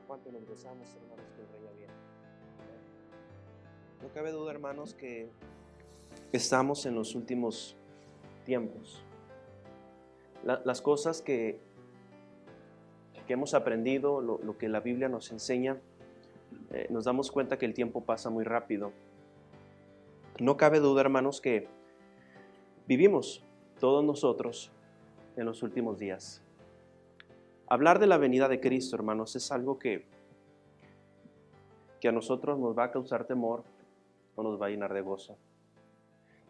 ¿Cuánto nos gozamos, hermanos, que el Rey ya viene? No cabe duda, hermanos, que estamos en los últimos tiempos. Las cosas que hemos aprendido, lo que la Biblia nos enseña, nos damos cuenta que el tiempo pasa muy rápido. No cabe duda, hermanos, que vivimos todos nosotros en los últimos días. Hablar de la venida de Cristo, hermanos, es algo que a nosotros nos va a causar temor o nos va a llenar de gozo.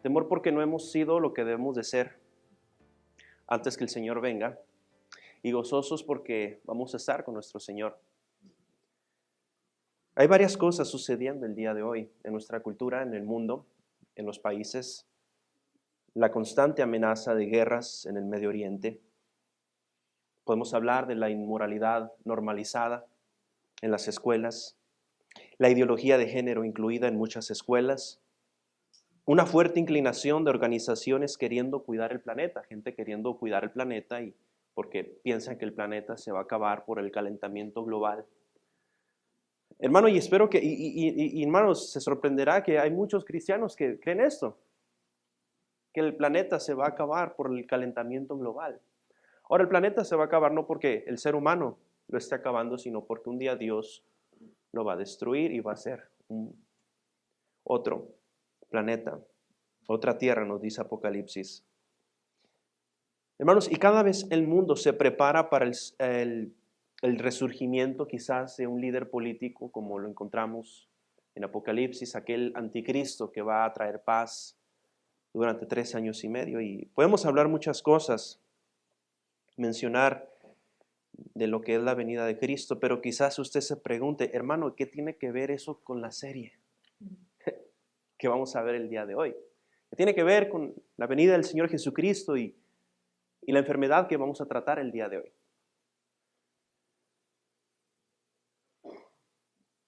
Temor porque no hemos sido lo que debemos de ser antes que el Señor venga, y gozosos porque vamos a estar con nuestro Señor. Hay varias cosas sucediendo el día de hoy en nuestra cultura, en el mundo, en los países. La constante amenaza de guerras en el Medio Oriente. Podemos hablar de la inmoralidad normalizada en las escuelas, la ideología de género incluida en muchas escuelas, una fuerte inclinación de organizaciones queriendo cuidar el planeta, gente queriendo cuidar el planeta y porque piensan que el planeta se va a acabar por el calentamiento global. Hermano, y espero que, hermanos, se sorprenderá que hay muchos cristianos que creen esto, que el planeta se va a acabar por el calentamiento global. Ahora, el planeta se va a acabar no porque el ser humano lo esté acabando, sino porque un día Dios lo va a destruir y va a ser otro planeta, otra tierra, nos dice Apocalipsis. Hermanos, y cada vez el mundo se prepara para el resurgimiento quizás de un líder político como lo encontramos en Apocalipsis, aquel anticristo que va a traer paz durante 3 años y medio. Y podemos hablar muchas cosas, mencionar de lo que es la venida de Cristo, pero quizás usted se pregunte, hermano, ¿qué tiene que ver eso con la serie que vamos a ver el día de hoy? ¿Qué tiene que ver con la venida del Señor Jesucristo y la enfermedad que vamos a tratar el día de hoy?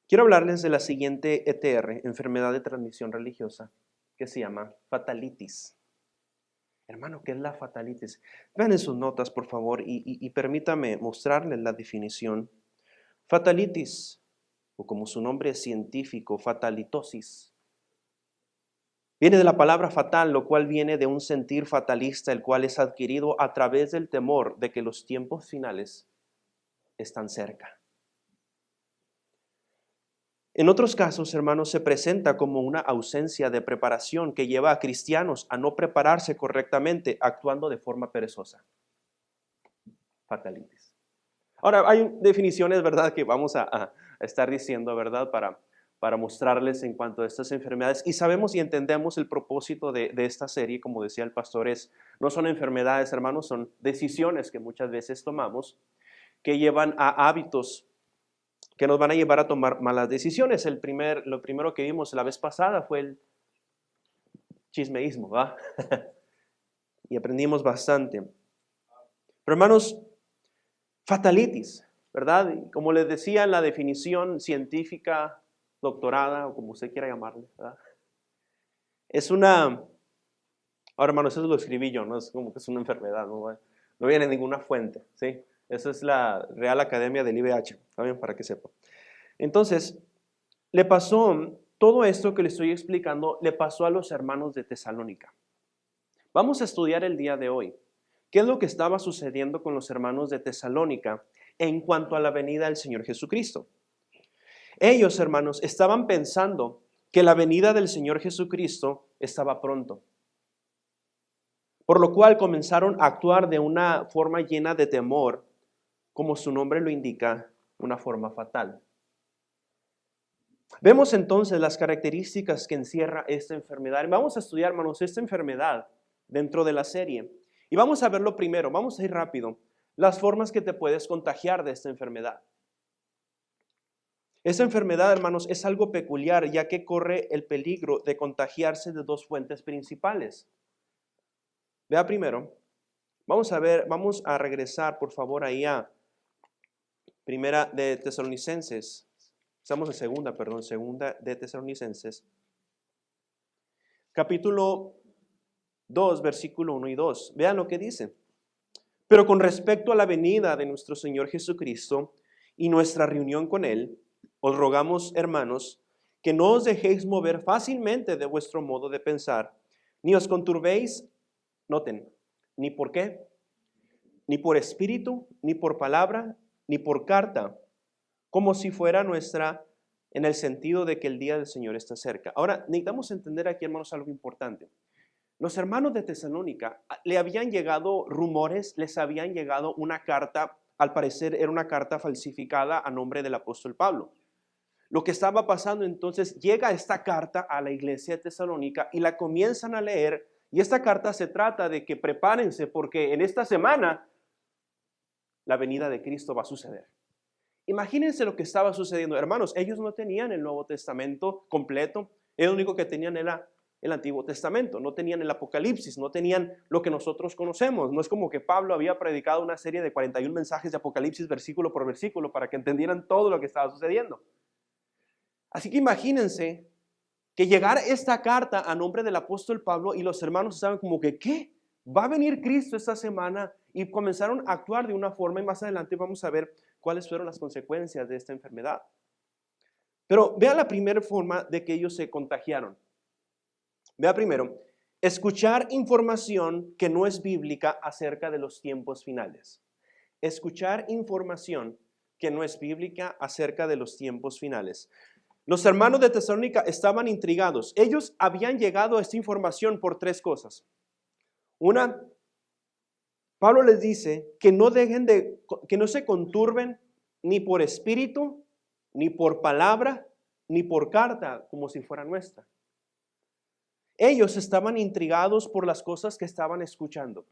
Quiero hablarles de la siguiente ETR, enfermedad de transmisión religiosa, que se llama fatalitis. Hermano, ¿qué es la fatalitis? Vean en sus notas, por favor, y permítame mostrarles la definición. Fatalitis, o como su nombre es científico, fatalitosis, viene de la palabra fatal, lo cual viene de un sentir fatalista, el cual es adquirido a través del temor de que los tiempos finales están cerca. En otros casos, hermanos, se presenta como una ausencia de preparación que lleva a cristianos a no prepararse correctamente, actuando de forma perezosa. Fatalitis. Ahora, hay definiciones, ¿verdad?, que vamos a estar diciendo, ¿verdad?, para mostrarles en cuanto a estas enfermedades. Y sabemos y entendemos el propósito de esta serie, como decía el pastor, no son enfermedades, hermanos, son decisiones que muchas veces tomamos que llevan a hábitos que nos van a llevar a tomar malas decisiones. Lo primero que vimos la vez pasada fue el chismeísmo, ¿va? Y aprendimos bastante. Pero hermanos, fatalitis, ¿verdad? Como les decía en la definición científica, doctorada, o como usted quiera llamarle, ¿verdad? Es una... Ahora, hermanos, eso lo escribí yo, no es como que es una enfermedad, no viene de ninguna fuente, ¿sí? Esa es la Real Academia del IBH, ¿saben? Para que sepa. Entonces, le pasó, todo esto que le estoy explicando, le pasó a los hermanos de Tesalónica. Vamos a estudiar el día de hoy qué es lo que estaba sucediendo con los hermanos de Tesalónica en cuanto a la venida del Señor Jesucristo. Ellos, hermanos, estaban pensando que la venida del Señor Jesucristo estaba pronto, por lo cual comenzaron a actuar de una forma llena de temor, como su nombre lo indica, una forma fatal. Vemos entonces las características que encierra esta enfermedad. Vamos a estudiar, hermanos, esta enfermedad dentro de la serie. Y vamos a verlo primero, vamos a ir rápido, las formas que te puedes contagiar de esta enfermedad. Esta enfermedad, hermanos, es algo peculiar, ya que corre el peligro de contagiarse de 2 fuentes principales. Vea primero, vamos a regresar, por favor, ahí a Primera de Tesalonicenses. Estamos en segunda de Tesalonicenses. Capítulo 2, versículo 1 y 2. Vean lo que dice. Pero con respecto a la venida de nuestro Señor Jesucristo y nuestra reunión con Él, os rogamos, hermanos, que no os dejéis mover fácilmente de vuestro modo de pensar, ni os conturbéis, noten, ni por qué, ni por espíritu, ni por palabra, ni por carta, como si fuera nuestra, en el sentido de que el día del Señor está cerca. Ahora, necesitamos entender aquí, hermanos, algo importante. Los hermanos de Tesalónica le habían llegado rumores, les habían llegado una carta, al parecer era una carta falsificada a nombre del apóstol Pablo. Lo que estaba pasando entonces, llega esta carta a la iglesia de Tesalónica y la comienzan a leer, y esta carta se trata de que prepárense porque en esta semana la venida de Cristo va a suceder. Imagínense lo que estaba sucediendo. Hermanos, ellos no tenían el Nuevo Testamento completo, el único que tenían era el Antiguo Testamento, no tenían el Apocalipsis, no tenían lo que nosotros conocemos. No es como que Pablo había predicado una serie de 41 mensajes de Apocalipsis versículo por versículo para que entendieran todo lo que estaba sucediendo. Así que imagínense que llegara esta carta a nombre del apóstol Pablo y los hermanos estaban como que, ¿qué? Va a venir Cristo esta semana, y comenzaron a actuar de una forma, y más adelante vamos a ver cuáles fueron las consecuencias de esta enfermedad. Pero vea la primera forma de que ellos se contagiaron. Vea primero, escuchar información que no es bíblica acerca de los tiempos finales. Escuchar información que no es bíblica acerca de los tiempos finales. Los hermanos de Tesalónica estaban intrigados. Ellos habían llegado a esta información por tres cosas. Una, Pablo les dice que que no se conturben ni por espíritu, ni por palabra, ni por carta, como si fuera nuestra. Ellos estaban intrigados por las cosas que estaban escuchando.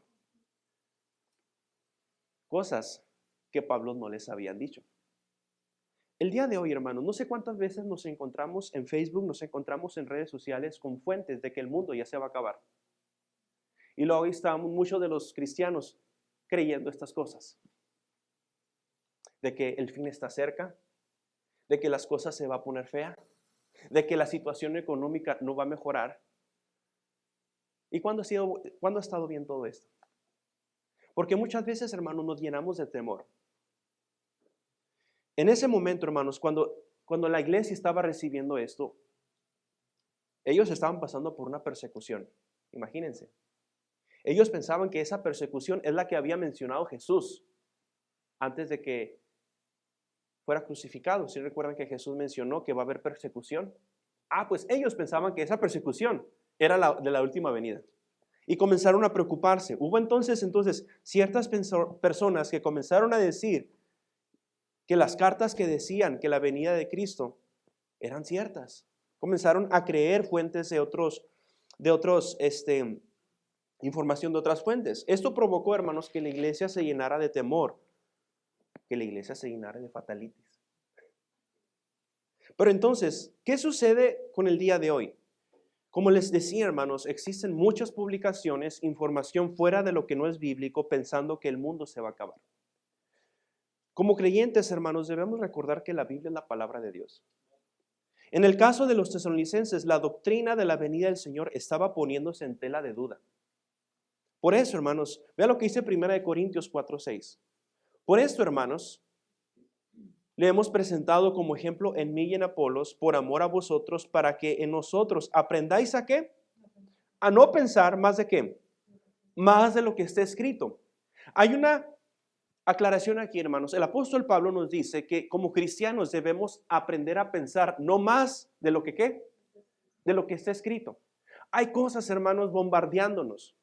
Cosas que Pablo no les habían dicho. El día de hoy, hermanos, no sé cuántas veces nos encontramos en Facebook, nos encontramos en redes sociales con fuentes de que el mundo ya se va a acabar. Y luego estamos muchos de los cristianos creyendo estas cosas. De que el fin está cerca, de que las cosas se va a poner fea, de que la situación económica no va a mejorar. ¿Y cuándo ha estado bien todo esto? Porque muchas veces, hermanos, nos llenamos de temor. En ese momento, hermanos, cuando la iglesia estaba recibiendo esto, ellos estaban pasando por una persecución. Imagínense. Ellos pensaban que esa persecución es la que había mencionado Jesús antes de que fuera crucificado. ¿Sí recuerdan que Jesús mencionó que va a haber persecución? Pues ellos pensaban que esa persecución era de la última venida. Y comenzaron a preocuparse. Hubo entonces ciertas personas que comenzaron a decir que las cartas que decían que la venida de Cristo eran ciertas. Comenzaron a creer fuentes de información de otras fuentes. Esto provocó, hermanos, que la iglesia se llenara de temor, que la iglesia se llenara de fatalitis. Pero entonces, ¿qué sucede con el día de hoy? Como les decía, hermanos, existen muchas publicaciones, información fuera de lo que no es bíblico, pensando que el mundo se va a acabar. Como creyentes, hermanos, debemos recordar que la Biblia es la palabra de Dios. En el caso de los tesalonicenses, la doctrina de la venida del Señor estaba poniéndose en tela de duda. Por eso, hermanos, vea lo que dice 1 Corintios 4:6. Por esto, hermanos, le hemos presentado como ejemplo en mí y en Apolos, por amor a vosotros, para que en nosotros aprendáis ¿a qué? A no pensar más de qué, más de lo que está escrito. Hay una aclaración aquí, hermanos. El apóstol Pablo nos dice que como cristianos debemos aprender a pensar no más de lo que ¿qué? De lo que está escrito. Hay cosas, hermanos, bombardeándonos.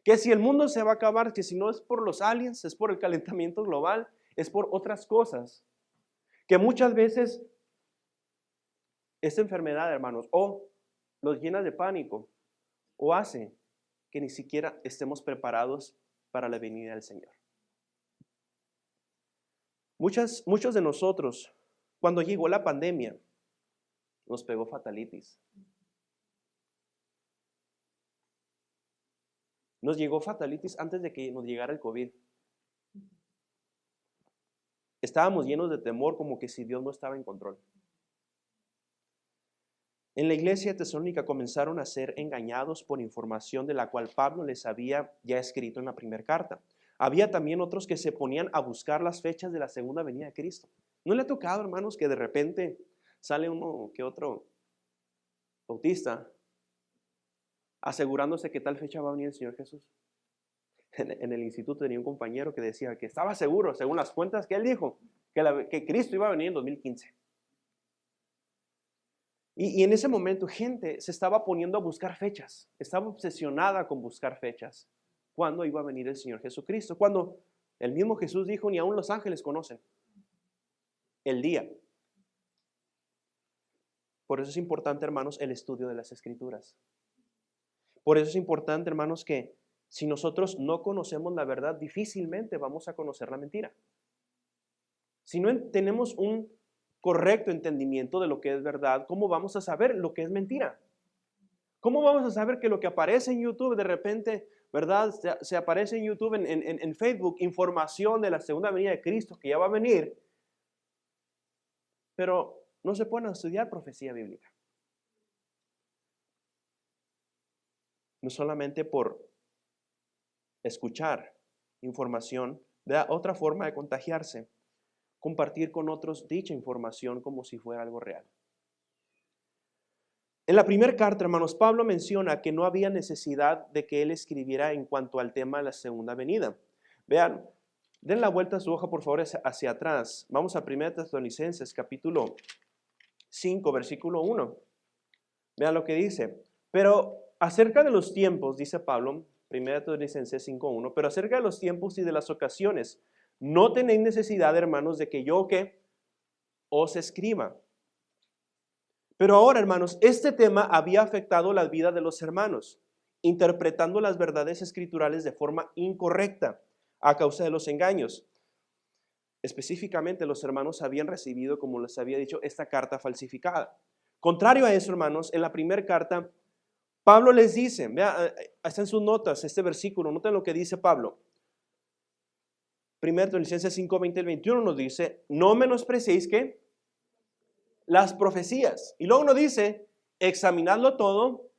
Que si el mundo se va a acabar, que si no es por los aliens, es por el calentamiento global, es por otras cosas. Que muchas veces esta enfermedad, hermanos, o los llena de pánico, o hace que ni siquiera estemos preparados para la venida del Señor. Muchos de nosotros, cuando llegó la pandemia, nos pegó fatalitis. Nos llegó fatalitis antes de que nos llegara el COVID. Estábamos llenos de temor, como que si Dios no estaba en control. En la iglesia de Tesalónica comenzaron a ser engañados por información de la cual Pablo les había ya escrito en la primera carta. Había también otros que se ponían a buscar las fechas de la segunda venida de Cristo. ¿No le ha tocado, hermanos, que de repente sale uno que otro bautista asegurándose que tal fecha va a venir el Señor Jesús? En el instituto tenía un compañero que decía que estaba seguro, según las cuentas que él dijo, que Cristo iba a venir en 2015. Y en ese momento gente se estaba poniendo a buscar fechas, estaba obsesionada con buscar fechas. ¿Cuándo iba a venir el Señor Jesucristo? Cuando el mismo Jesús dijo, ni aún los ángeles conocen el día. Por eso es importante, hermanos, el estudio de las Escrituras. Por eso es importante, hermanos, que si nosotros no conocemos la verdad, difícilmente vamos a conocer la mentira. Si no tenemos un correcto entendimiento de lo que es verdad, ¿cómo vamos a saber lo que es mentira? ¿Cómo vamos a saber que lo que aparece en YouTube de repente, verdad, se aparece en YouTube, en Facebook, información de la segunda venida de Cristo que ya va a venir, pero no se ponen a estudiar profecía bíblica? No solamente por escuchar información, da otra forma de contagiarse, compartir con otros dicha información como si fuera algo real. En la primera carta, hermanos, Pablo menciona que no había necesidad de que él escribiera en cuanto al tema de la segunda venida. Vean, den la vuelta a su hoja, por favor, hacia atrás. Vamos a 1 Tesalonicenses, capítulo 5, versículo 1. Vean lo que dice. Pero acerca de los tiempos, dice Pablo, 1 Tesalonicenses 5:1, pero acerca de los tiempos y de las ocasiones, no tenéis necesidad, hermanos, de que yo os escriba. Pero ahora, hermanos, este tema había afectado la vida de los hermanos, interpretando las verdades escriturales de forma incorrecta a causa de los engaños. Específicamente, los hermanos habían recibido, como les había dicho, esta carta falsificada. Contrario a eso, hermanos, en la primera carta, Pablo les dice, vea, está en sus notas este versículo, noten lo que dice Pablo. 1 Tesalonicenses 5, 20 y 21 nos dice, no menospreciéis que las profecías. Y luego nos dice, examinadlo todo.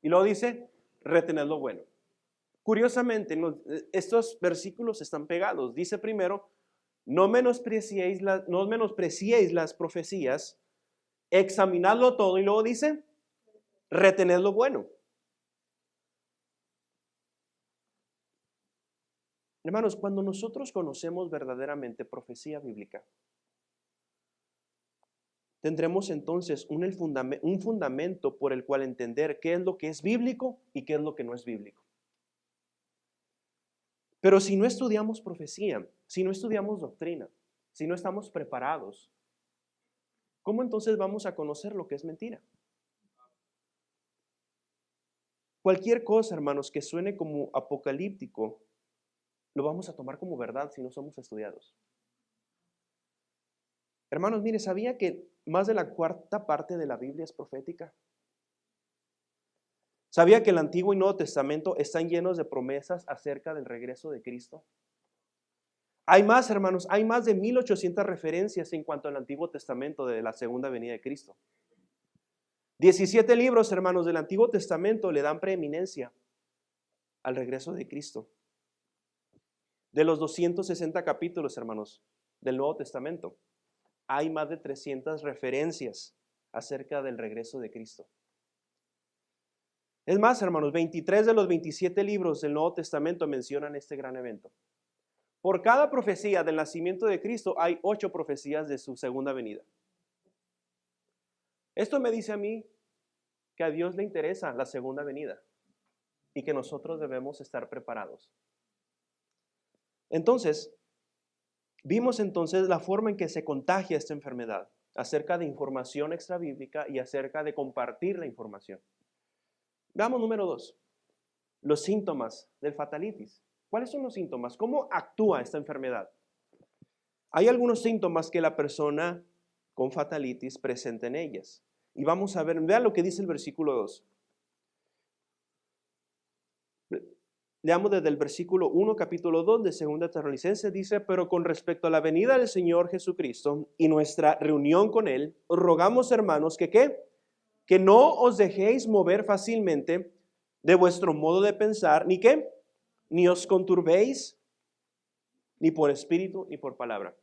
Y luego dice, retened lo bueno. Curiosamente, estos versículos están pegados. Dice primero, no menospreciéis las profecías, examinadlo todo. Y luego dice, retened lo bueno. Hermanos, cuando nosotros conocemos verdaderamente profecía bíblica, tendremos entonces un fundamento por el cual entender qué es lo que es bíblico y qué es lo que no es bíblico. Pero si no estudiamos profecía, si no estudiamos doctrina, si no estamos preparados, ¿cómo entonces vamos a conocer lo que es mentira? Cualquier cosa, hermanos, que suene como apocalíptico, lo vamos a tomar como verdad si no somos estudiados. Hermanos, mire, ¿sabía que más de la cuarta parte de la Biblia es profética? ¿Sabía que el Antiguo y Nuevo Testamento están llenos de promesas acerca del regreso de Cristo? Hay más, hermanos, hay más de 1800 referencias en cuanto al Antiguo Testamento de la segunda venida de Cristo. 17 libros, hermanos, del Antiguo Testamento le dan preeminencia al regreso de Cristo. De los 260 capítulos, hermanos, del Nuevo Testamento, hay más de 300 referencias acerca del regreso de Cristo. Es más, hermanos, 23 de los 27 libros del Nuevo Testamento mencionan este gran evento. Por cada profecía del nacimiento de Cristo hay 8 profecías de su segunda venida. Esto me dice a mí que a Dios le interesa la segunda venida y que nosotros debemos estar preparados. Entonces, vimos entonces la forma en que se contagia esta enfermedad, acerca de información extrabíblica y acerca de compartir la información. Veamos número 2, los síntomas del fatalitis. ¿Cuáles son los síntomas? ¿Cómo actúa esta enfermedad? Hay algunos síntomas que la persona con fatalitis presenta en ellas. Y vamos a ver, vean lo que dice el versículo 2. Leamos desde el versículo 1, capítulo 2 de 2 Tesalonicenses, dice, pero con respecto a la venida del Señor Jesucristo y nuestra reunión con Él, os rogamos, hermanos, que ¿qué? Que no os dejéis mover fácilmente de vuestro modo de pensar, ni ¿qué? Ni os conturbéis, ni por espíritu, ni por palabra.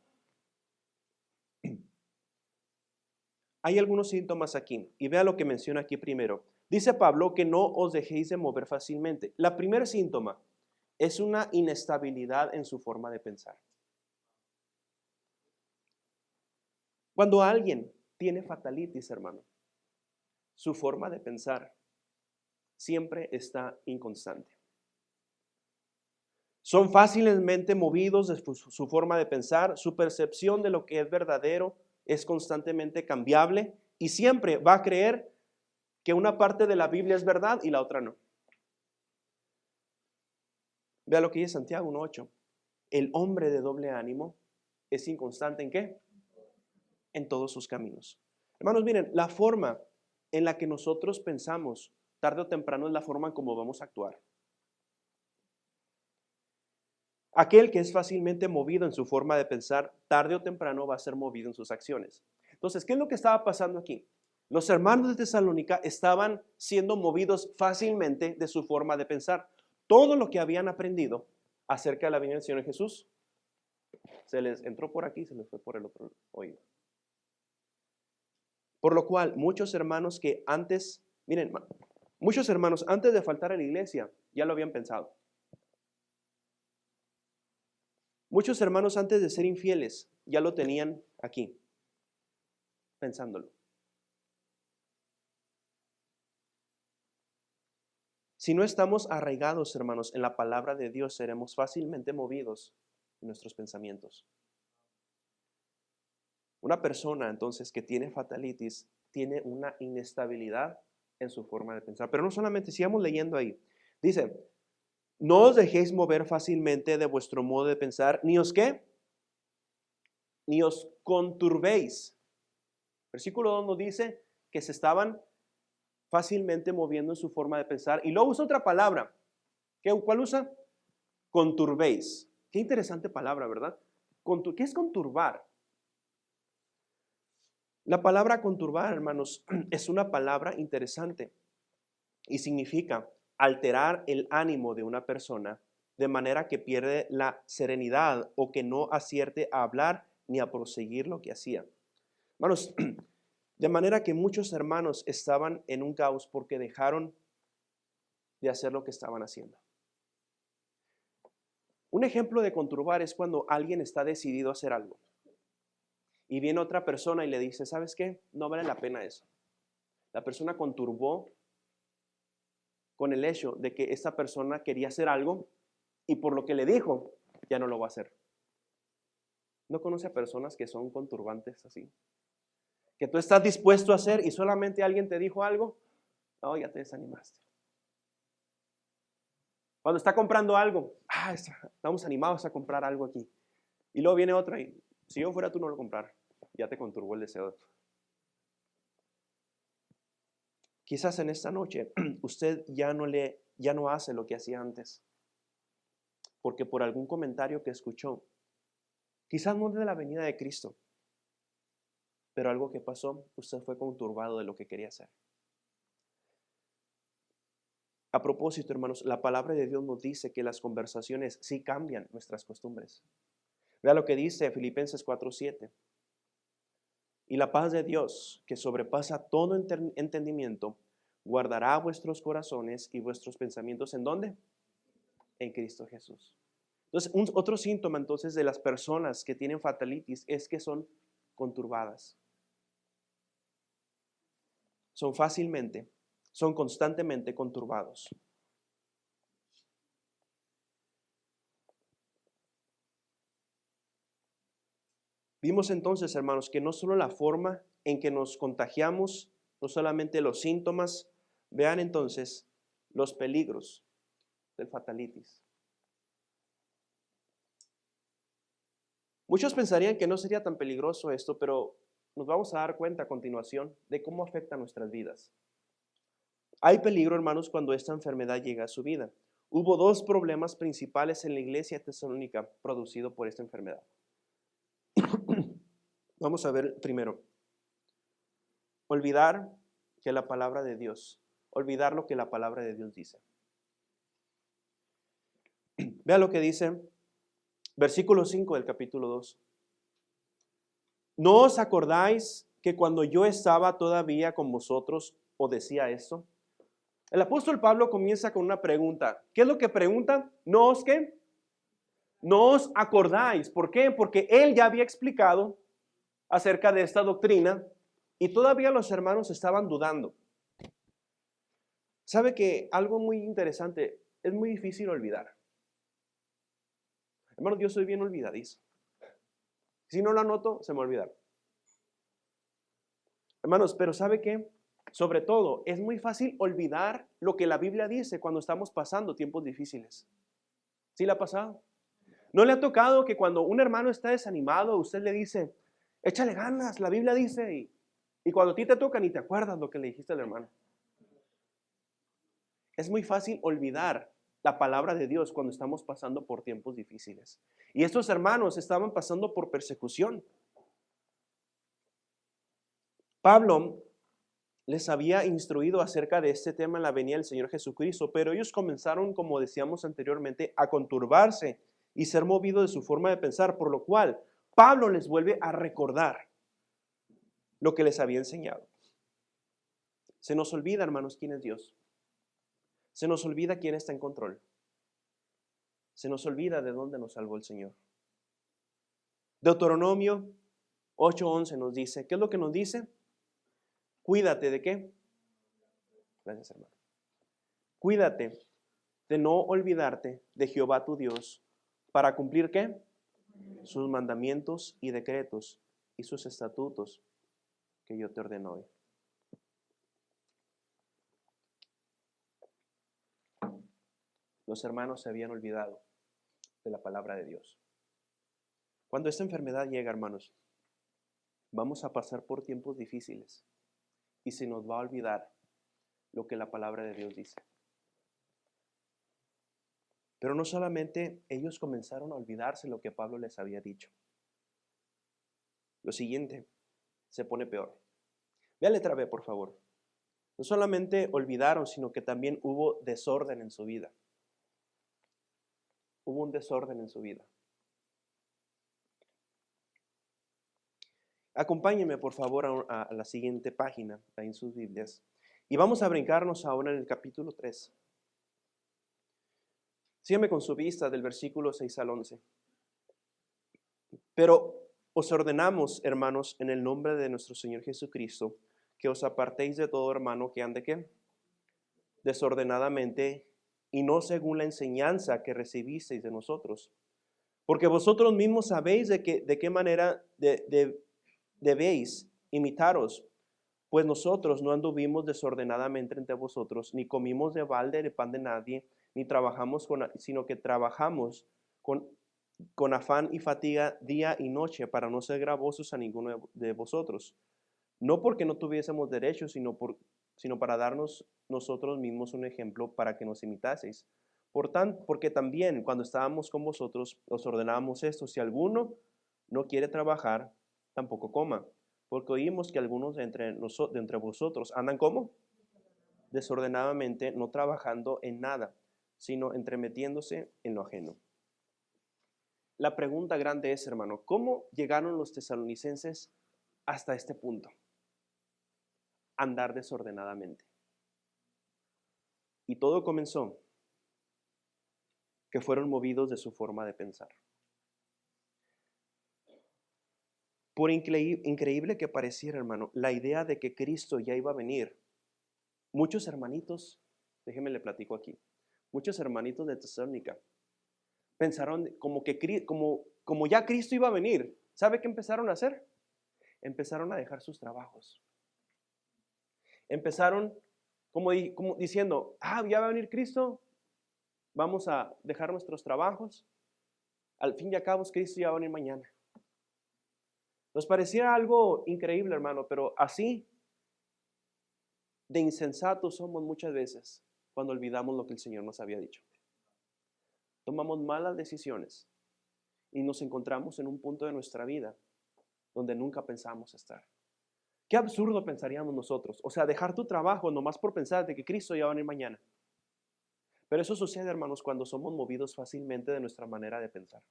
hay algunos síntomas aquí. Y vea lo que menciona aquí primero. Dice Pablo que no os dejéis de mover fácilmente. La primer síntoma es una inestabilidad en su forma de pensar. Cuando alguien tiene fatalitis, hermano, su forma de pensar siempre está inconstante. Son fácilmente movidos de su forma de pensar, su percepción de lo que es verdadero es constantemente cambiable y siempre va a creer que una parte de la Biblia es verdad y la otra no. Vea lo que dice Santiago 1:8. El hombre de doble ánimo es inconstante ¿en qué? En todos sus caminos. Hermanos, miren, la forma en la que nosotros pensamos, tarde o temprano, es la forma en cómo vamos a actuar. Aquel que es fácilmente movido en su forma de pensar, tarde o temprano va a ser movido en sus acciones. Entonces, ¿qué es lo que estaba pasando aquí? Los hermanos de Tesalónica estaban siendo movidos fácilmente de su forma de pensar. Todo lo que habían aprendido acerca de la venida del Señor Jesús, se les entró por aquí y se les fue por el otro oído. Por lo cual, muchos hermanos que antes, miren, muchos hermanos antes de faltar a la iglesia ya lo habían pensado. Muchos hermanos antes de ser infieles ya lo tenían aquí, pensándolo. Si no estamos arraigados, hermanos, en la palabra de Dios, seremos fácilmente movidos en nuestros pensamientos. Una persona, entonces, que tiene fatalitis, tiene una inestabilidad en su forma de pensar. Pero no solamente, sigamos leyendo ahí. Dice, no os dejéis mover fácilmente de vuestro modo de pensar, ni os ¿qué? Ni os conturbéis. Versículo 2 nos dice que se estaban fácilmente moviendo en su forma de pensar. Y luego usa otra palabra. ¿Cuál usa? Conturbéis. Qué interesante palabra, ¿verdad? ¿Qué es conturbar? La palabra conturbar, hermanos, es una palabra interesante y significa alterar el ánimo de una persona de manera que pierde la serenidad o que no acierte a hablar ni a proseguir lo que hacía. Hermanos, de manera que muchos hermanos estaban en un caos porque dejaron de hacer lo que estaban haciendo. Un ejemplo de conturbar es cuando alguien está decidido a hacer algo y viene otra persona y le dice, ¿sabes qué? No vale la pena eso. La persona conturbó con el hecho de que esta persona quería hacer algo y por lo que le dijo, ya no lo va a hacer. ¿No conoce a personas que son conturbantes así? Que tú estás dispuesto a hacer y solamente alguien te dijo algo, no, ya te desanimaste. Cuando está comprando algo, estamos animados a comprar algo aquí. Y luego viene otra y si yo fuera tú no lo comprar, ya te conturbó el deseo. Quizás en esta noche usted ya no hace lo que hacía antes, porque por algún comentario que escuchó, quizás no de la venida de Cristo, pero algo que pasó, usted fue conturbado de lo que quería hacer. A propósito, hermanos, la palabra de Dios nos dice que las conversaciones sí cambian nuestras costumbres. Vea lo que dice Filipenses 4:7. Y la paz de Dios, que sobrepasa todo entendimiento, guardará vuestros corazones y vuestros pensamientos, ¿en dónde? En Cristo Jesús. Entonces, otro síntoma entonces de las personas que tienen fatalitis es que son conturbadas. Son constantemente conturbados. Vimos entonces, hermanos, que no solo la forma en que nos contagiamos, no solamente los síntomas, vean entonces los peligros del fatalitis. Muchos pensarían que no sería tan peligroso esto, pero nos vamos a dar cuenta a continuación de cómo afecta nuestras vidas. Hay peligro, hermanos, cuando esta enfermedad llega a su vida. Hubo dos problemas principales en la iglesia de Tesalónica producido por esta enfermedad. Vamos a ver primero. Olvidar lo que la palabra de Dios dice. Vea lo que dice versículo 5 del capítulo 2. ¿No os acordáis que cuando yo estaba todavía con vosotros os decía esto? El apóstol Pablo comienza con una pregunta. ¿Qué es lo que pregunta? ¿Qué? No os acordáis. ¿Por qué? Porque él ya había explicado acerca de esta doctrina y todavía los hermanos estaban dudando. ¿Sabe que algo muy interesante? Es muy difícil olvidar. Hermanos, yo soy bien olvidadizo. Si no lo anoto, se me olvida. Hermanos, pero ¿sabe qué? Sobre todo, es muy fácil olvidar lo que la Biblia dice cuando estamos pasando tiempos difíciles. ¿Sí le ha pasado? ¿No le ha tocado que cuando un hermano está desanimado, usted le dice, échale ganas, la Biblia dice, y cuando a ti te toca ni te acuerdas lo que le dijiste al hermano? Es muy fácil olvidar la palabra de Dios cuando estamos pasando por tiempos difíciles. Y estos hermanos estaban pasando por persecución. Pablo les había instruido acerca de este tema en la venida del Señor Jesucristo, pero ellos comenzaron, como decíamos anteriormente, a conturbarse y ser movidos de su forma de pensar, por lo cual Pablo les vuelve a recordar lo que les había enseñado. Se nos olvida, hermanos, quién es Dios. Se nos olvida quién está en control. Se nos olvida de dónde nos salvó el Señor. Deuteronomio 8:11 nos dice, ¿qué es lo que nos dice? Cuídate de qué. Gracias, hermano. Cuídate de no olvidarte de Jehová tu Dios para cumplir ¿qué? Sus mandamientos y decretos y sus estatutos que yo te ordeno hoy. Los hermanos se habían olvidado de la palabra de Dios. Cuando esta enfermedad llega, hermanos, vamos a pasar por tiempos difíciles y se nos va a olvidar lo que la palabra de Dios dice. Pero no solamente ellos comenzaron a olvidarse lo que Pablo les había dicho. Lo siguiente se pone peor. Vea la letra B, por favor. No solamente olvidaron, sino que también hubo desorden en su vida. Hubo un desorden en su vida. Acompáñenme, por favor, a la siguiente página, ahí en sus Biblias. Y vamos a brincarnos ahora en el capítulo 3. Sígueme con su vista del versículo 6 al 11. Pero os ordenamos, hermanos, en el nombre de nuestro Señor Jesucristo, que os apartéis de todo hermano que ande ¿qué? Desordenadamente y no según la enseñanza que recibisteis de nosotros. Porque vosotros mismos sabéis de qué manera debéis imitaros, pues nosotros no anduvimos desordenadamente entre vosotros, ni comimos de balde de pan de nadie, ni trabajamos sino que trabajamos con afán y fatiga día y noche para no ser gravosos a ninguno de vosotros. No porque no tuviésemos derecho, sino para darnos nosotros mismos un ejemplo para que nos imitaseis. Porque también cuando estábamos con vosotros os ordenábamos esto: si alguno no quiere trabajar, tampoco coma. Porque oímos que algunos de entre vosotros andan ¿cómo? Desordenadamente, no trabajando en nada, sino entremetiéndose en lo ajeno. La pregunta grande es, hermano, ¿cómo llegaron los tesalonicenses hasta este punto? Andar desordenadamente. Y todo comenzó que fueron movidos de su forma de pensar. Por increíble que pareciera, hermano, la idea de que Cristo ya iba a venir, muchos hermanitos, déjenme le platico aquí, muchos hermanitos de Tesalónica pensaron como ya Cristo iba a venir. ¿Sabe qué empezaron a hacer? Empezaron a dejar sus trabajos. Empezaron como diciendo, ya va a venir Cristo, vamos a dejar nuestros trabajos. Al fin y al cabo, Cristo ya va a venir mañana. Nos pareciera algo increíble, hermano, pero así de insensatos somos muchas veces cuando olvidamos lo que el Señor nos había dicho. Tomamos malas decisiones y nos encontramos en un punto de nuestra vida donde nunca pensamos estar. Qué absurdo pensaríamos nosotros. O sea, dejar tu trabajo nomás por pensar de que Cristo ya va a venir mañana. Pero eso sucede, hermanos, cuando somos movidos fácilmente de nuestra manera de pensar.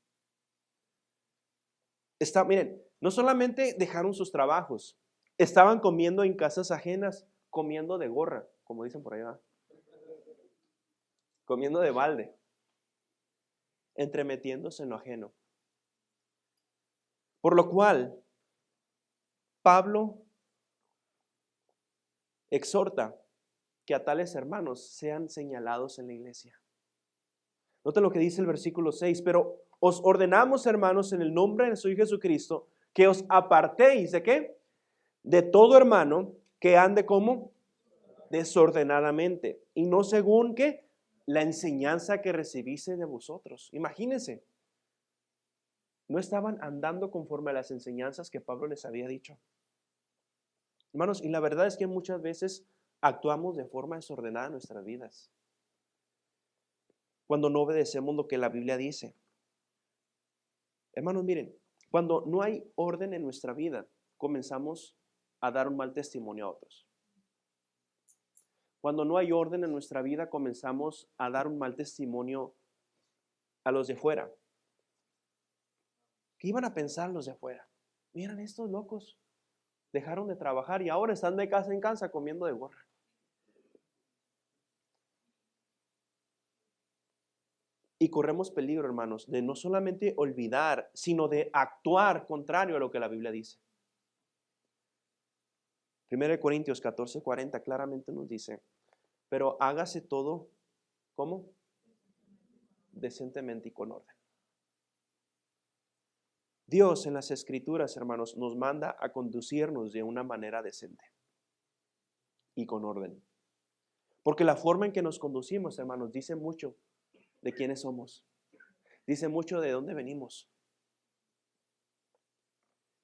Miren, no solamente dejaron sus trabajos, estaban comiendo en casas ajenas, comiendo de gorra, como dicen por allá, comiendo de balde, entremetiéndose en lo ajeno. Por lo cual, Pablo exhorta que a tales hermanos sean señalados en la iglesia. Nota lo que dice el versículo 6, pero os ordenamos, hermanos, en el nombre de Señor Jesucristo, que os apartéis, ¿de qué? De todo hermano que ande como desordenadamente, y no según ¿qué? La enseñanza que recibiste de vosotros. Imagínense, no estaban andando conforme a las enseñanzas que Pablo les había dicho. Hermanos, y la verdad es que muchas veces actuamos de forma desordenada en nuestras vidas, cuando no obedecemos lo que la Biblia dice. Hermanos, miren, cuando no hay orden en nuestra vida, comenzamos a dar un mal testimonio a otros. Cuando no hay orden en nuestra vida, comenzamos a dar un mal testimonio a los de fuera. ¿Qué iban a pensar los de afuera? Miren, estos locos dejaron de trabajar y ahora están de casa en casa comiendo de gorra. Y corremos peligro, hermanos, de no solamente olvidar, sino de actuar contrario a lo que la Biblia dice. 1 Corintios 14:40 claramente nos dice, pero hágase todo, ¿cómo? Decentemente y con orden. Dios en las Escrituras, hermanos, nos manda a conducirnos de una manera decente y con orden. Porque la forma en que nos conducimos, hermanos, dice mucho de quiénes somos. Dice mucho de dónde venimos.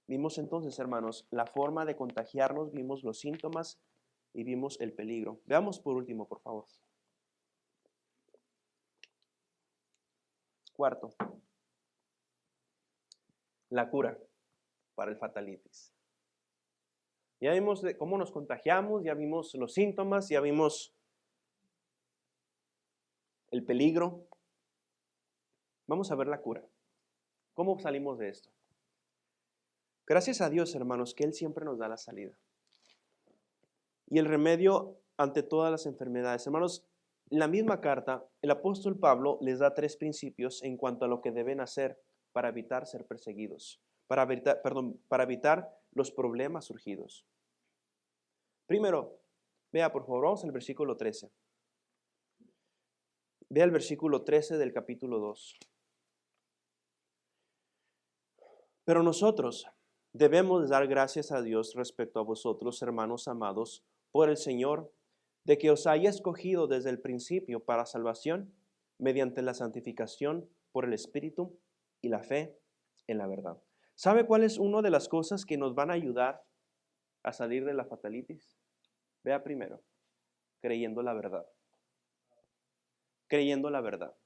Vimos entonces, hermanos, la forma de contagiarnos, vimos los síntomas y vimos el peligro. Veamos por último, por favor. Cuarto, la cura para el fatalitis. Ya vimos cómo nos contagiamos, ya vimos los síntomas, ya vimos el peligro. Vamos a ver la cura. ¿Cómo salimos de esto? Gracias a Dios, hermanos, que Él siempre nos da la salida. Y el remedio ante todas las enfermedades. Hermanos, en la misma carta, el apóstol Pablo les da 3 principios en cuanto a lo que deben hacer para evitar ser perseguidos, para evitar los problemas surgidos. Primero, vea por favor, vamos al versículo 13. Vea el versículo 13 del capítulo 2. Pero nosotros debemos dar gracias a Dios respecto a vosotros, hermanos amados, por el Señor, de que os haya escogido desde el principio para salvación, mediante la santificación por el Espíritu y la fe en la verdad. ¿Sabe cuál es una de las cosas que nos van a ayudar a salir de la fatalitis? Vea primero, creyendo la verdad. Creyendo la verdad.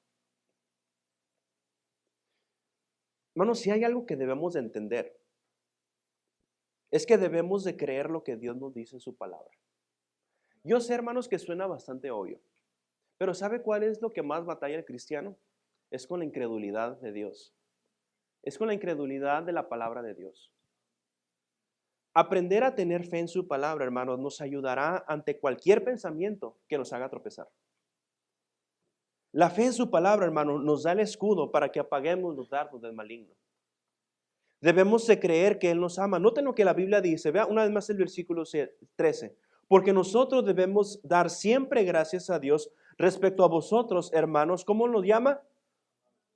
Hermanos, si hay algo que debemos de entender, es que debemos de creer lo que Dios nos dice en su palabra. Yo sé, hermanos, que suena bastante obvio, pero ¿sabe cuál es lo que más batalla el cristiano? Es con la incredulidad de Dios. Es con la incredulidad de la palabra de Dios. Aprender a tener fe en su palabra, hermanos, nos ayudará ante cualquier pensamiento que nos haga tropezar. La fe en su palabra, hermano, nos da el escudo para que apaguemos los dardos del maligno. Debemos de creer que Él nos ama. Noten lo que la Biblia dice. Vea una vez más el versículo 13. Porque nosotros debemos dar siempre gracias a Dios respecto a vosotros, hermanos. ¿Cómo nos llama?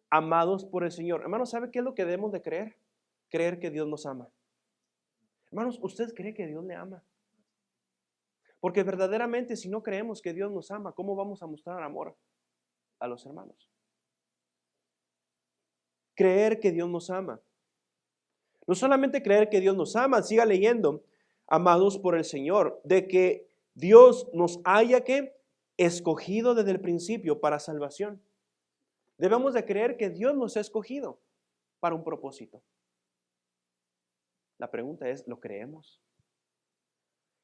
Amados por el Señor. Hermanos, ¿sabe qué es lo que debemos de creer? Creer que Dios nos ama. Hermanos, ¿usted cree que Dios le ama? Porque verdaderamente si no creemos que Dios nos ama, ¿cómo vamos a mostrar amor a los hermanos? Creer que Dios nos ama. No solamente creer que Dios nos ama, siga leyendo, amados por el Señor, de que Dios nos haya que escogido desde el principio para salvación. Debemos de creer que Dios nos ha escogido para un propósito. La pregunta es, ¿lo creemos?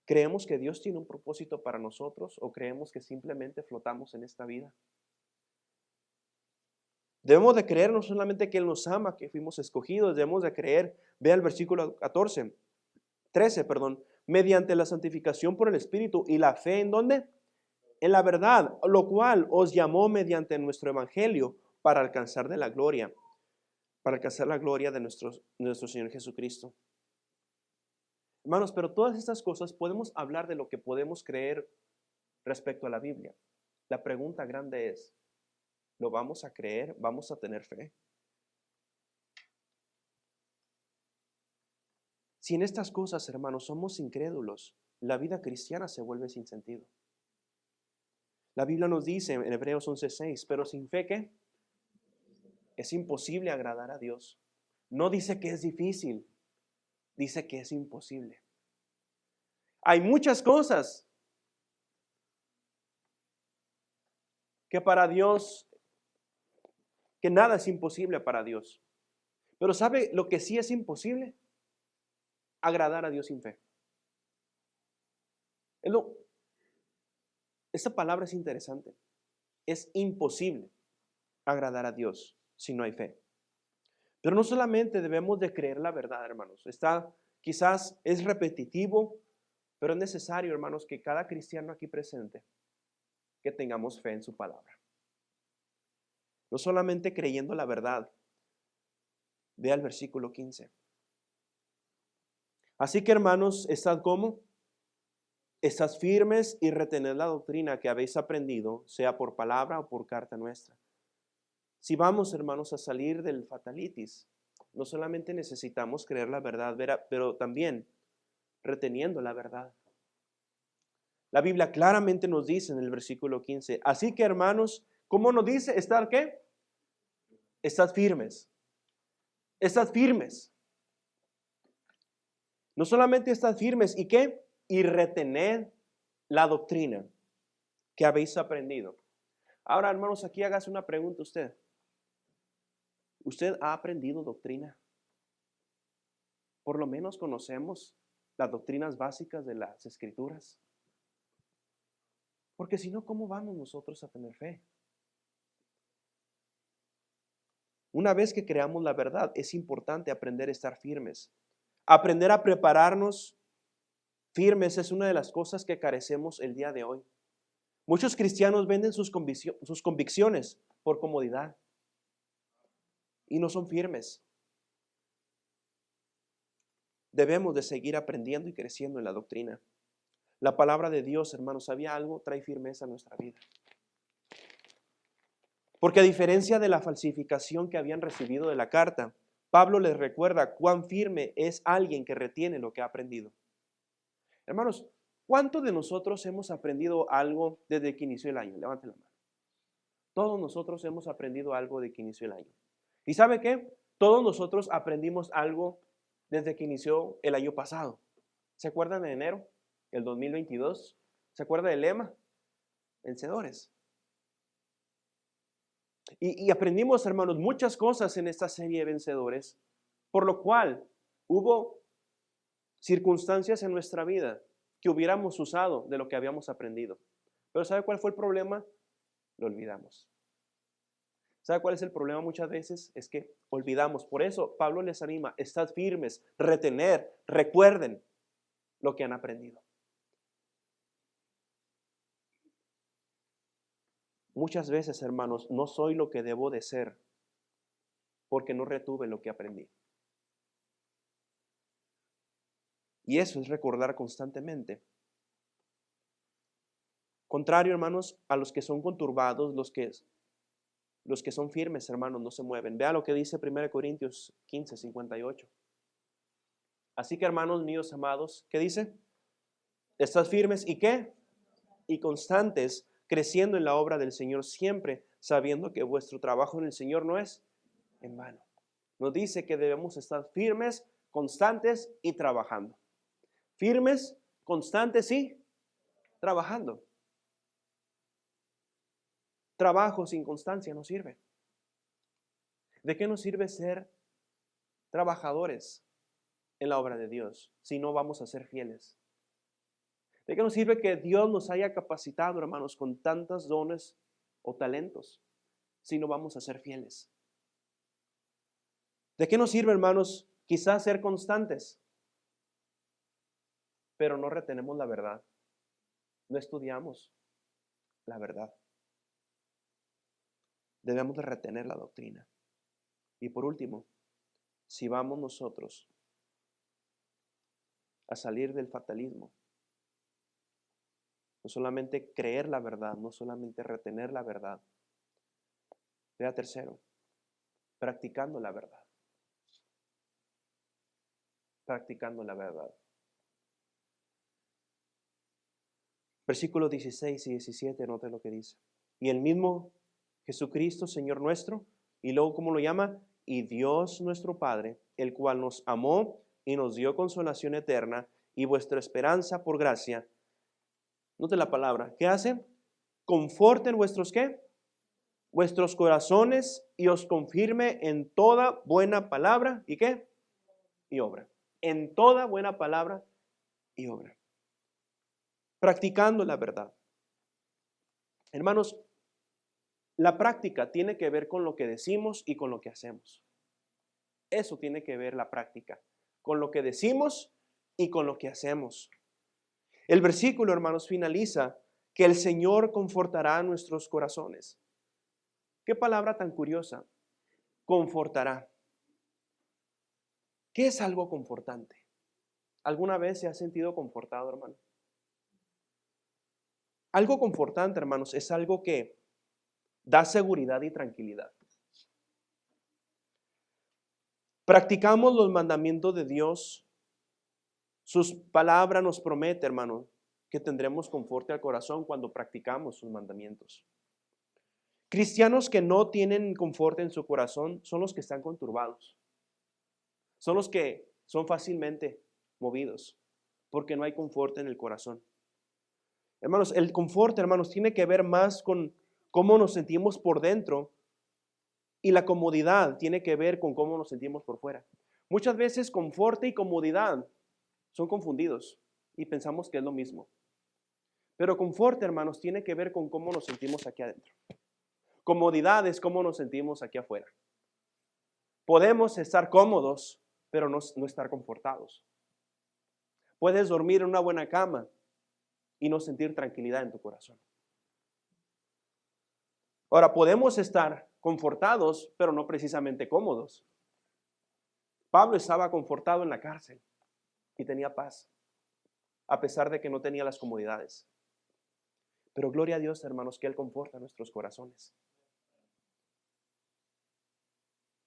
¿Creemos que Dios tiene un propósito para nosotros o creemos que simplemente flotamos en esta vida? Debemos de creer no solamente que Él nos ama, que fuimos escogidos, debemos de creer, vea el versículo 13, mediante la santificación por el Espíritu y la fe, ¿en dónde? En la verdad, lo cual os llamó mediante nuestro evangelio para alcanzar de la gloria, para alcanzar la gloria de nuestro Señor Jesucristo. Hermanos, pero todas estas cosas podemos hablar de lo que podemos creer respecto a la Biblia. La pregunta grande es, ¿lo vamos a creer? ¿Vamos a tener fe? Si en estas cosas, hermanos, somos incrédulos, la vida cristiana se vuelve sin sentido. La Biblia nos dice en Hebreos 11:6, pero sin fe, ¿qué? Es imposible agradar a Dios. No dice que es difícil, dice que es imposible. Hay muchas cosas que para Dios, que nada es imposible para Dios. Pero ¿sabe lo que sí es imposible? Agradar a Dios sin fe. Esta palabra es interesante. Es imposible agradar a Dios si no hay fe. Pero no solamente debemos de creer la verdad, hermanos. Quizás es repetitivo, pero es necesario, hermanos, que cada cristiano aquí presente, que tengamos fe en su palabra. No solamente creyendo la verdad. Vea el versículo 15. Así que, hermanos, ¿estad cómo? Estad firmes y retened la doctrina que habéis aprendido, sea por palabra o por carta nuestra. Si vamos, hermanos, a salir del fatalitis, no solamente necesitamos creer la verdad, pero también reteniendo la verdad. La Biblia claramente nos dice en el versículo 15, así que, hermanos, ¿cómo nos dice? ¿Estar qué? Estad firmes. Estad firmes. No solamente estad firmes, ¿y qué? Y retened la doctrina que habéis aprendido. Ahora, hermanos, aquí hágase una pregunta usted. ¿Usted ha aprendido doctrina? Por lo menos conocemos las doctrinas básicas de las Escrituras. Porque si no, ¿cómo vamos nosotros a tener fe? Una vez que creamos la verdad, es importante aprender a estar firmes. Aprender a prepararnos firmes es una de las cosas que carecemos el día de hoy. Muchos cristianos venden sus convicciones por comodidad y no son firmes. Debemos de seguir aprendiendo y creciendo en la doctrina. La palabra de Dios, hermanos, ¿sabía algo? Trae firmeza a nuestra vida. Porque a diferencia de la falsificación que habían recibido de la carta, Pablo les recuerda cuán firme es alguien que retiene lo que ha aprendido. Hermanos, ¿cuántos de nosotros hemos aprendido algo desde que inició el año? Levanten la mano. Todos nosotros hemos aprendido algo desde que inició el año. ¿Y sabe qué? Todos nosotros aprendimos algo desde que inició el año pasado. ¿Se acuerdan de enero, el 2022? ¿Se acuerdan del lema? Vencedores. Y aprendimos, hermanos, muchas cosas en esta serie de vencedores, por lo cual hubo circunstancias en nuestra vida que hubiéramos usado de lo que habíamos aprendido. Pero ¿sabe cuál fue el problema? Lo olvidamos. ¿Sabe cuál es el problema muchas veces? Es que olvidamos. Por eso Pablo les anima, estad firmes, retener, recuerden lo que han aprendido. Muchas veces, hermanos, no soy lo que debo de ser porque no retuve lo que aprendí. Y eso es recordar constantemente. Contrario, hermanos, a los que son conturbados, los que son firmes, hermanos, no se mueven. Vea lo que dice 1 Corintios 15:58. Así que, hermanos míos amados, ¿qué dice? Estad firmes y ¿qué? Y constantes, creciendo en la obra del Señor siempre, sabiendo que vuestro trabajo en el Señor no es en vano. Nos dice que debemos estar firmes, constantes y trabajando. Firmes, constantes y trabajando. Trabajo sin constancia no sirve. ¿De qué nos sirve ser trabajadores en la obra de Dios si no vamos a ser fieles? ¿De qué nos sirve que Dios nos haya capacitado, hermanos, con tantos dones o talentos si no vamos a ser fieles? ¿De qué nos sirve, hermanos, quizás ser constantes, pero no retenemos la verdad. No estudiamos la verdad. Debemos de retener la doctrina. Y por último, si vamos nosotros a salir del fatalismo, no solamente creer la verdad, no solamente retener la verdad. Vea tercero, practicando la verdad. Practicando la verdad. Versículos 16 y 17, note lo que dice. Y el mismo Jesucristo, Señor nuestro, y luego, ¿cómo lo llama? Y Dios nuestro Padre, el cual nos amó y nos dio consolación eterna y vuestra esperanza por gracia. Note la palabra. ¿Qué hace? Conforten vuestros, ¿qué? Vuestros corazones y os confirme en toda buena palabra. ¿Y qué? Y obra. En toda buena palabra y obra. Practicando la verdad. Hermanos, la práctica tiene que ver con lo que decimos y con lo que hacemos. Eso tiene que ver la práctica, con lo que decimos y con lo que hacemos. El versículo, hermanos, finaliza que el Señor confortará nuestros corazones. Qué palabra tan curiosa. Confortará. ¿Qué es algo confortante? ¿Alguna vez se ha sentido confortado, hermano? Algo confortante, hermanos, es algo que da seguridad y tranquilidad. Practicamos los mandamientos de Dios. Sus palabras nos promete, hermano, que tendremos conforte al corazón cuando practicamos sus mandamientos. Cristianos que no tienen confort en su corazón son los que están conturbados. Son los que son fácilmente movidos porque no hay confort en el corazón. Hermanos, el confort, hermanos, tiene que ver más con cómo nos sentimos por dentro y la comodidad tiene que ver con cómo nos sentimos por fuera. Muchas veces confort y comodidad son confundidos y pensamos que es lo mismo. Pero confort, hermanos, tiene que ver con cómo nos sentimos aquí adentro. Comodidad es cómo nos sentimos aquí afuera. Podemos estar cómodos, pero no estar confortados. Puedes dormir en una buena cama y no sentir tranquilidad en tu corazón. Ahora, podemos estar confortados, pero no precisamente cómodos. Pablo estaba confortado en la cárcel y tenía paz, a pesar de que no tenía las comodidades. Pero gloria a Dios, hermanos, que Él conforta nuestros corazones.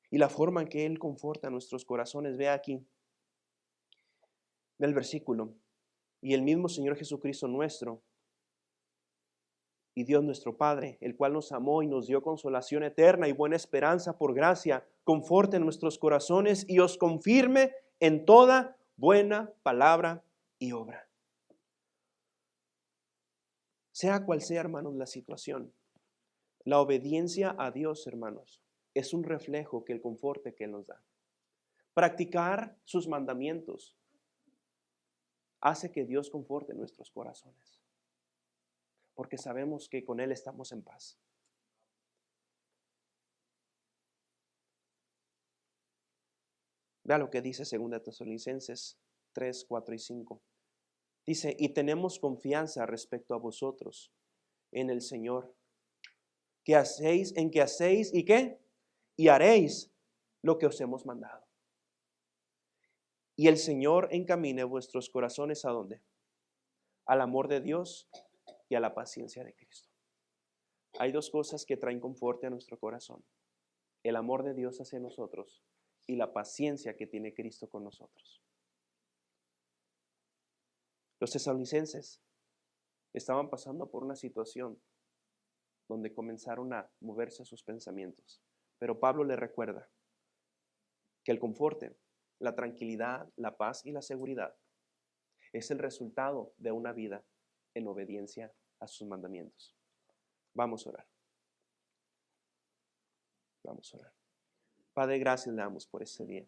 Y la forma en que Él conforta nuestros corazones, vea aquí, del versículo. Y el mismo Señor Jesucristo nuestro y Dios nuestro Padre, el cual nos amó y nos dio consolación eterna y buena esperanza por gracia, conforte nuestros corazones y os confirme en toda buena palabra y obra. Sea cual sea, hermanos, la situación, la obediencia a Dios, hermanos, es un reflejo que el conforte que Él nos da. Practicar sus mandamientos hace que Dios conforte nuestros corazones, porque sabemos que con Él estamos en paz. Vea lo que dice 2 Tesalonicenses 3, 4 y 5. Dice, y tenemos confianza respecto a vosotros en el Señor, en que hacéis y qué, y haréis lo que os hemos mandado. Y el Señor encamine vuestros corazones ¿a dónde? Al amor de Dios y a la paciencia de Cristo. Hay dos cosas que traen confort a nuestro corazón: el amor de Dios hacia nosotros y la paciencia que tiene Cristo con nosotros. Los tesalonicenses estaban pasando por una situación donde comenzaron a moverse sus pensamientos. Pero Pablo les recuerda que el conforte, la tranquilidad, la paz y la seguridad es el resultado de una vida en obediencia a sus mandamientos. Vamos a orar. Vamos a orar. Padre, gracias le damos por este día.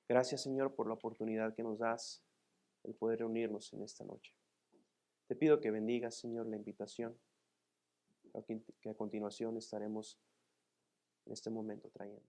Gracias, Señor, por la oportunidad que nos das el poder reunirnos en esta noche. Te pido que bendigas, Señor, la invitación que a continuación estaremos en este momento trayendo.